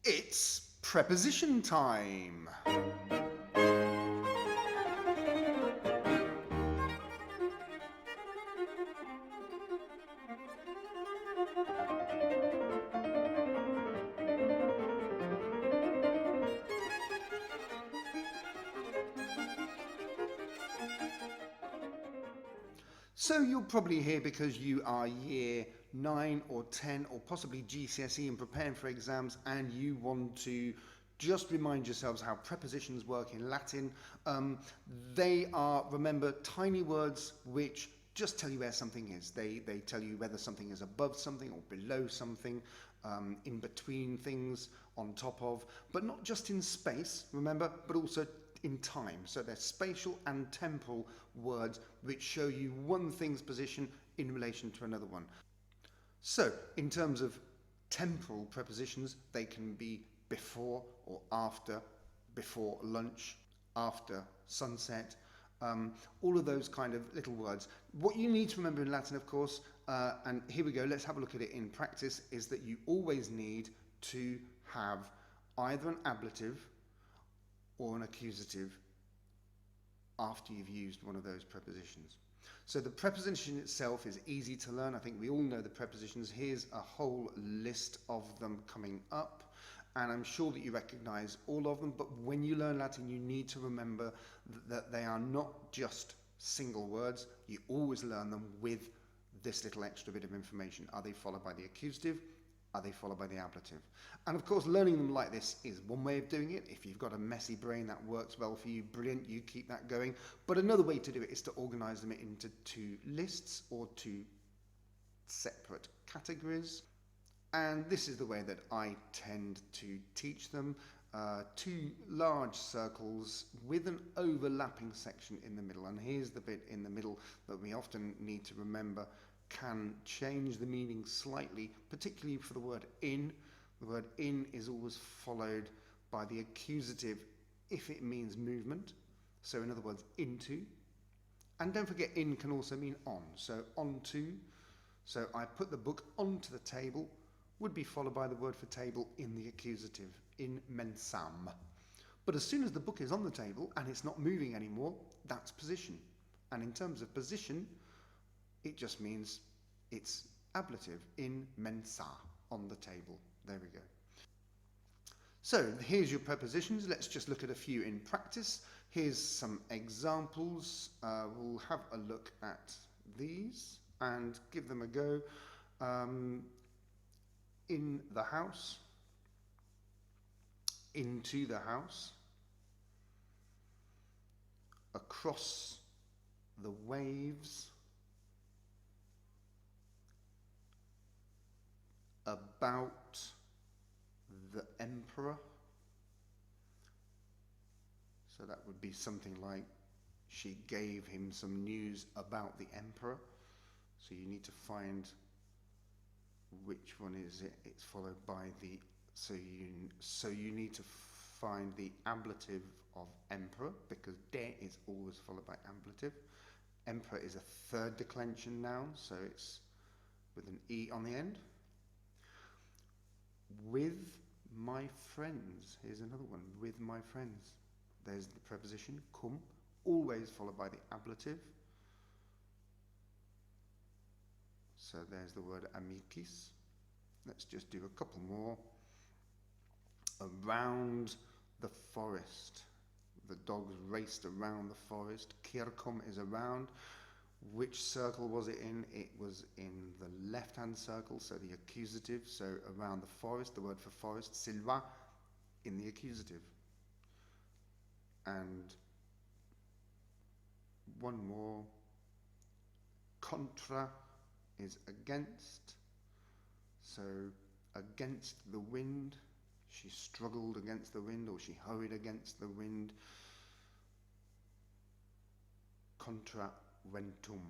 It's preposition time. So you're probably here because you are year 9 or 10 or possibly GCSE and preparing for exams, and you want to just remind yourselves how prepositions work in Latin. They are, remember, tiny words which just tell you where something is. They tell you whether something is above something or below something, in between things, on top of, but not just in space, remember, but also in time. So they're spatial and temporal words which show you one thing's position in relation to another one. So in terms of temporal prepositions, they can be before or after, before lunch, after sunset, all of those kind of little words. What you need to remember in Latin, of course, and here we go, let's have a look at it in practice, is that you always need to have either an ablative or an accusative after you've used one of those prepositions. So the preposition itself is easy to learn. I think we all know the prepositions. Here's a whole list of them coming up, and I'm sure that you recognize all of them, but when you learn Latin, you need to remember that they are not just single words. You always learn them with this little extra bit of information. Are they followed by the accusative? Are they followed by the ablative? And of course, learning them like this is one way of doing it. If you've got a messy brain, that works well for you. Brilliant, you keep that going. But another way to do it is to organize them into two lists or two separate categories. And this is the way that I tend to teach them. Two large circles with an overlapping section in the middle. And here's the bit in the middle that we often need to remember can change the meaning slightly, particularly for the word in. The word in is always followed by the accusative if it means movement. So in other words, into. And don't forget, in can also mean on. So onto. So I put the book onto the table would be followed by the word for table in the accusative, in mensam. But as soon as the book is on the table and it's not moving anymore, that's position. And in terms of position, it just means it's ablative, in mensa, on the table. There we go. So here's your prepositions. Let's just look at a few in practice. Here's some examples. We'll have a look at these and give them a go. In the house, into the house, across the waves, about the emperor. So that would be something like, she gave him some news about the emperor. So you need to find which one is it. It's followed by the, so you need to find the ablative of emperor, because de is always followed by ablative. Emperor is a third declension noun, so it's with an e on the end. With my friends, here's another one, with my friends. There's the preposition, cum, always followed by the ablative. So there's the word amicis. Let's just do a couple more. Around the forest. The dogs raced around the forest. Circum is around. Which circle was it in? It was in the left-hand circle, so the accusative. So around the forest, the word for forest, silva, in the accusative. And one more. Contra is against. So against the wind. She struggled against the wind, or she hurried against the wind. Contra ventum.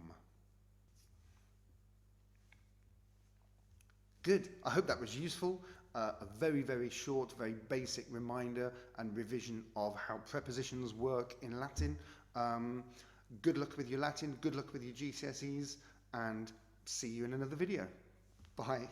Good. I hope that was useful. A very, very short, very basic reminder and revision of how prepositions work in Latin. Good luck with your Latin, good luck with your GCSEs, and see you in another video. Bye.